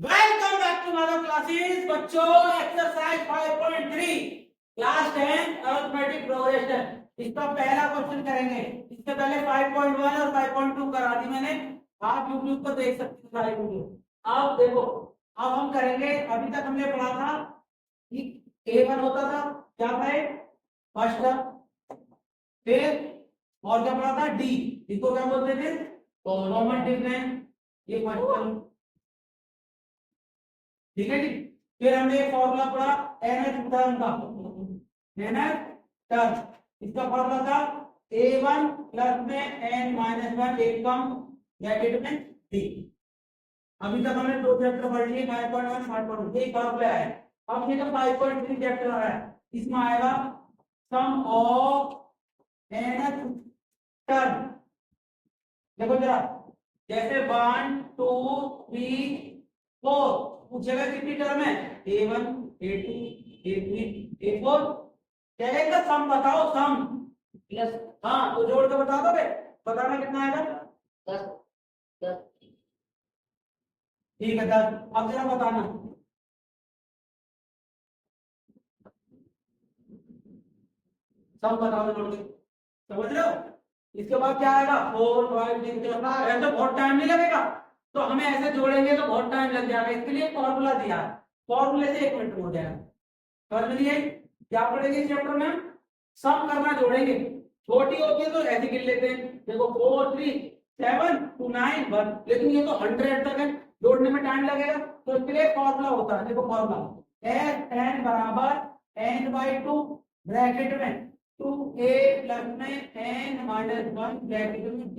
Welcome back to Madhav classes बच्चों। Exercise 5.3 class 10 arithmetic progression. इसका पहला क्वेश्चन करेंगे। इससे पहले 5.1 और 5.2 करा दी मैंने। आप यूट्यूब पर देख सकते हो सारी वीडियो। अब देखो, अब हम करेंगे। अभी तक हमने पढ़ा था कि A1 होता था क्या था, फर्स्ट टर्म। फिर और क्या पढ़ा था, डी, इसको क्या बोलते थे, कॉमन डिफरेंस। ये फर्स्ट टर्म, ठीक है जी। फिर हमने एक फॉर्मूला पढ़ा nth टर्म का, nth टर्म। इसका फॉर्मूला था a1 प्लस में n-1 एक कम ब्रैकेट में d। अभी तक हमने दो चैप्टर पढ़ लिए, 5.1 5.2, ये फॉर्मूला है। अब ये जो 5.3 चैप्टर है, इसमें आएगा सम ऑफ nth टर्म। देखो जरा, जैसे 1 2 3 4 पूछेगा कितनी टर्म है, a1 a2 a3 a4, कहेगा सम बताओ, सम प्लस, हाँ तो जोड़ के बता दोगे, बताना कितना आएगा, 10 10, ठीक है 10। अब जरा बताना, सम बताओ जोड़ के, समझ रहे हो। इसके बाद क्या आएगा, 4 5 6 7, तो बहुत टाइम नहीं लगेगा। तो हमें ऐसे जोड़ेंगे तो बहुत टाइम लग जाएगा, इसके लिए फॉर्मूला दिया है, फॉर्मूले से 1 मिनट में हो जाएगा। समझ लिए क्या पढ़ेंगे इस चैप्टर में, सम करना जोड़ेंगे। छोटी होती है तो ऐसे गिन लेते हैं, देखो 4 3 7 2 9 1, लेकिन ये तो 100 तक है, जोड़ने में टाइम लगेगा। तो इसके लिए फॉर्मूला होता है, देखो फॉर्मूला एस एन बराबर एन बाई टू ब्रैकेट में 2a प्लस में n-1 ब्रैकेट में t।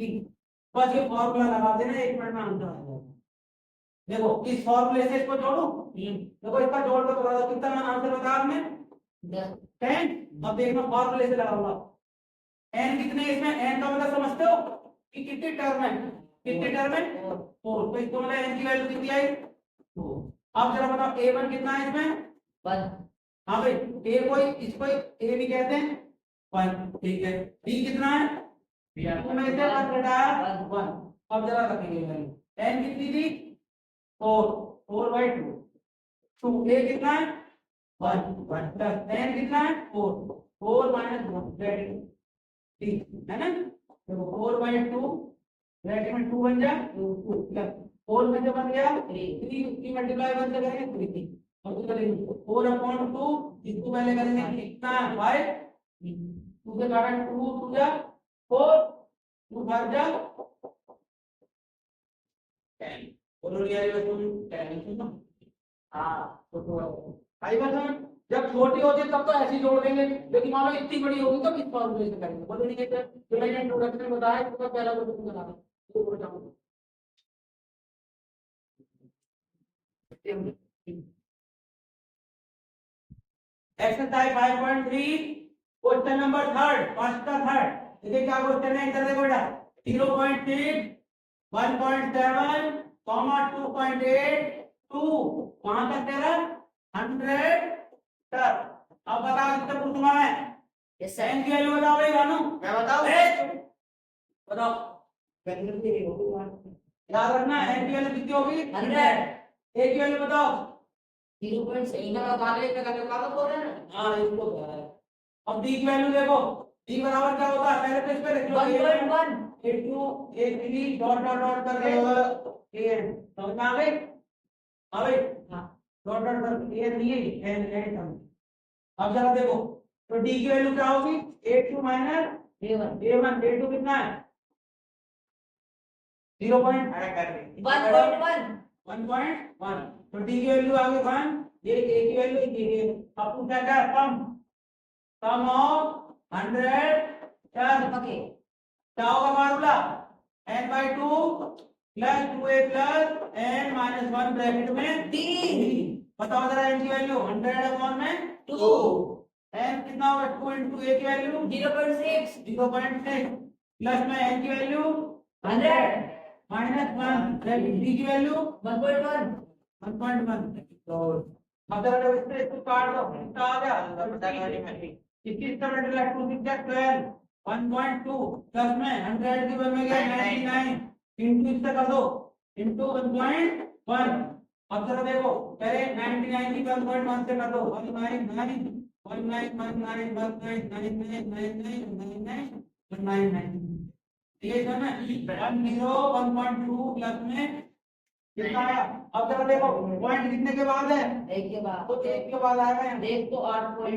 बस ये फॉर्मूला लगा देना, 1 मिनट में आंसर आ जाएगा। देखो इस फॉर्मूले से इसको जोड़ो, देखो इसका जोड़ कर बता दो कितना आंसर बता आपने, 10। अब देखना फॉर्मूले से लगाऊंगा, n कितने इसमें, n का मतलब समझते हो कि कितनी टर्म है, कितनी टर्म है 4, तो इसको मतलब n की वैल्यू कितनी आई 2। अब जरा बताओ a1 कितना है इसमें 1। हाँ भाई, a कोई इसको a भी कहते हैं 1, ठीक है। b कितना है, तो में से 1 घटाया 1। अब जरा रखेंगे वैल्यू, n कितनी थी 4, 4 बाई 2, 2a कितना है 1 1 प्लस n कितना है 4, 4 माइनस 1 ब्रैकेट ठीक है ना। देखो 4 बाई 2 ब्रैकेट में 2 बन जाए 2 प्लस 4 में से बन गया 3 की मल्टीप्लाई 1 से करेंगे 3, और तो करेंगे 4 अपॉन 2, इसको पहले करेंगे कितना 5, 2 से काटा 2 2 जा 4, 2 5 जा 10, बोलो लिया ये तुम 10 सुनो। हाँ तो आई बात समझ, जब छोटी होती है तब तो ऐसे ही जोड़ देंगे, लेकिन मान लो इतनी बड़ी होगी तो किस फॉर्मूले से करेंगे, बोलो नहीं है जो मैंने इंट्रोडक्शन में बताया इसका पहला क्वेश्चन बना दो, बताओ। Exercise 5.3 question number third, first का थर्ड। देखिए क्या क्वेश्चन है, इधर देखो बेटा, 0.8 1.7 2.8 2 वहां तक तेरा 100 तक। अब बताओ इसका पूछूंगा मैं, ये साइन की वैल्यू बताओ भाई भानु, मैं बताऊं, बताओ याद रखना, एन की वैल्यू कितनी होगी 100, ए की वैल्यू बताओ 0.6 का वाले का लगा दो बोल रहे हैं, हां इसको बता है। अब डी की वैल्यू देखो, डी बराबर क्या होता है, पहले पेज पे लिख लो 1.1 a2 a3 dot dot dot करके an, समझ में आ गई, हां भाई हां, डॉट डॉट डॉट an नहीं है n। अब जरा देखो, तो डी की वैल्यू क्या होगी, a2 माइनस a1 a2 कितना है 1.1, तो डी की वैल्यू आ गई 1, ये ए की वैल्यू ये। अब पूछा क्या, सम ऑफ 100 टर्म, ओके क्या होगा formula, n by 2 plus 2a plus n minus 1 bracket में d। बताओ जरा n की वैल्यू 100 अपॉन में 2, n कितना होगा 2 into a की वैल्यू 0.6 प्लस में n की वैल्यू 100 माइनस 1 ब्रैकेट d की वैल्यू 1.1 तो अब जरा जब इसको काट दो कितना आ गया, पता नहीं मैं किसकी इसका मल्टीप्लाई 2 6 12 1.2 प्लस में 100 की बन में गया 99 इनटू इससे कर दो इनटू 1.1 अब जरा देखो पहले 99 की 1.1 से कर दो 199 ठीक है ना 101.2 प्लस में कितना आया। अब जरा देखो पॉइंट कितने के बाद है, एक के बाद, तो एक के बाद आएगा यहाँ एक तो 8.9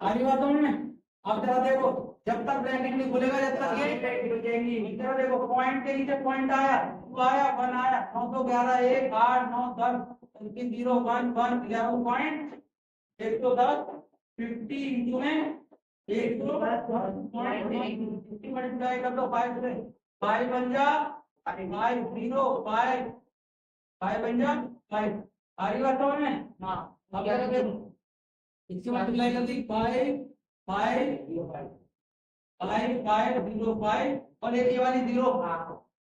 आ रही बात में। अब जरा देखो जब तक ब्रैकेट नहीं खुलेगा जब तक ये बचेंगी। जरा देखो पॉइंट के नीचे पॉइंट आया 2 आया 1 आया 9 तो 11 1 8 9 10 0 1 1 11 पॉइंट 110 50 इंटू में 110 मल्टीप्लाई कर दो 5 से 5 बन जा 5 0 5 5 बन जा 5 आ रही बात में। हाँ अब जरा देखो इसकी मल्टीप्लाई कर दी 5 5 5 5 0 5 और एक ये वाली 0।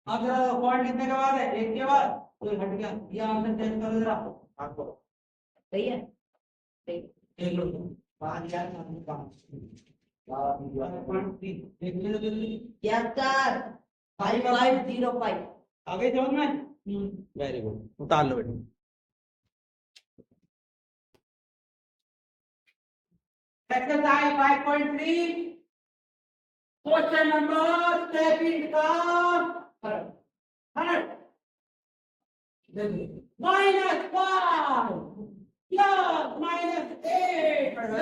अब जरा पॉइंट कितने के बाद है, एक के बाद तो ये हट गया। ये आंसर चेंज करो जरा आपको सही है सही देख लो 5 4 5 देख लो जल्दी 75 5505 आगे समझ में। वेरी गुड उतार लो बेटा। एक्सरसाइज 5.3 क्वेश्चन नंबर 17 का हंड्रेड -5 प्लस -8 प्लस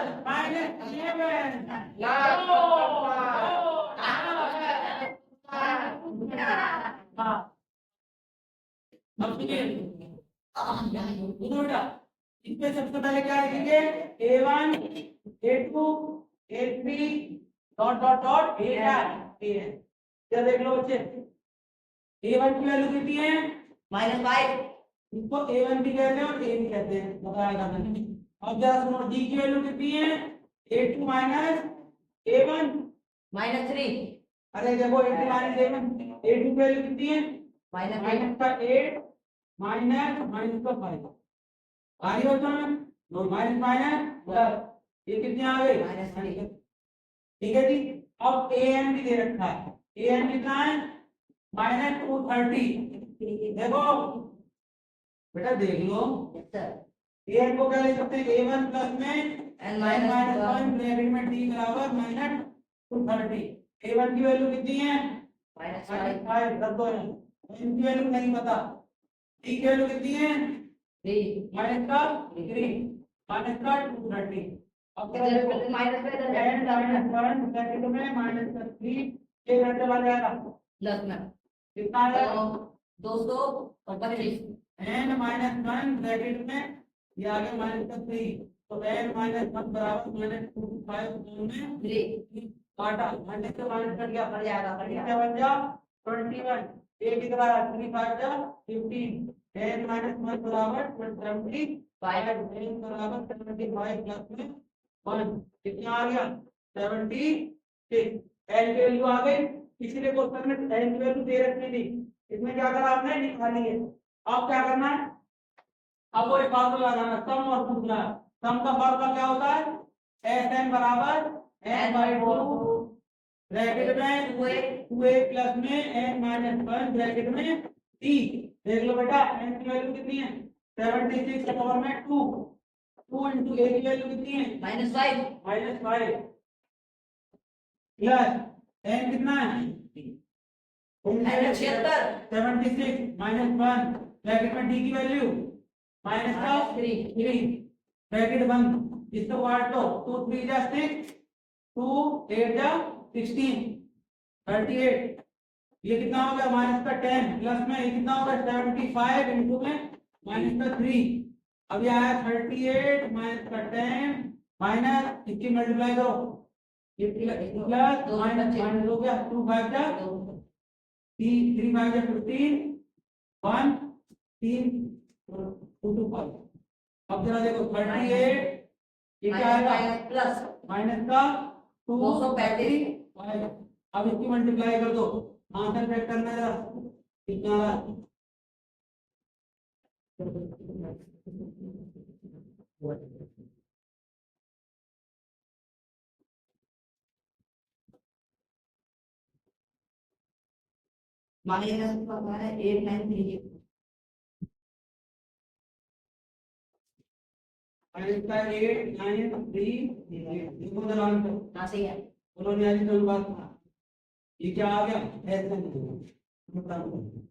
-7 अब सुनिए इसमें सबसे पहले क्या लिखेंगे A1 A2 A3 dot dot dot AN। क्या देख लो बच्चे A1 की वैल्यू कितनी है -5 इसको A1 भी कहते हैं और A भी कहते हैं बताया था मैंने। अब जरा सुनो D की वैल्यू कितनी है A2 माइनस A1 -3 अरे देखो A2 माइनस A1 A2 की वैल्यू कितनी है माइनस का 8 माइनस का 5 आ रही होता है माइनस माइनस प्लस ये कितने आ गए -3 ठीक है जी। अब AN भी दे रखा है AN कितना है -230 देखो बेटा देख लो AN को क्या लिख सकते हैं A1 प्लस में n -1 ब्रैकेट में t बराबर -230 A1 की वैल्यू कितनी है -5 रख दो n की वैल्यू नहीं पता t की वैल्यू कितनी है माइनस का 3 माइनस का 230 अब क्या देखो n -1 ब्रैकेट में माइनस का 3 ये घर चला जाएगा प्लस में कितना आएगा 225 n -1 ब्रैकेट में ये आ गया माइनस का 3 तो n -1 बराबर -25 में 3 काटा माइनस से माइनस कट गया बढ़ जाएगा क्या बन जा 21 एक कितना 3 5 जा 15 n -1 बराबर 75 n बराबर 75 प्लस में 1 कितना आ गया 76 n की वैल्यू आ गई। पिछले क्वेश्चन में n की वैल्यू दे रखी थी इसमें क्या करा आपने निकाली है। अब क्या करना है अब वो एक फार्मूला लगाना सम और पूछना है। सम का फार्मूला क्या होता है Sn बराबर n/2 ब्रैकेट में 2a प्लस में n-1 ब्रैकेट में t देख लो बेटा n की वैल्यू कितनी है 76 का पावर में 2 into a की वैल्यू कितनी है -5 -5 प्लस n कितना है 76 -1 ब्रैकेट में t की वैल्यू -3 ब्रैकेट बंद इसको काट दो 2 3 जा 6 2 8 जा 16 38 ये कितना हो गया माइनस का 10 प्लस में ये कितना होगा 75 इनटू में माइनस का 3 अब ये आया 38 माइनस का 10 माइनस इसकी मल्टीप्लाई करो ये प्लस माइनस माइनस हो गया 2 5 जा 3 5 जा 15 1 3 2 2 5 अब जरा देखो 38 ये क्या आएगा प्लस माइनस का 235 अब इसकी मल्टीप्लाई कर दो आंसर चेक करना जरा कितना आ रहा -893 और इसका 8 9 3 8 देखो जरा अंक हाँ सही है बोलो न्याय तो बात था ये क्या आ गया ऐसे नहीं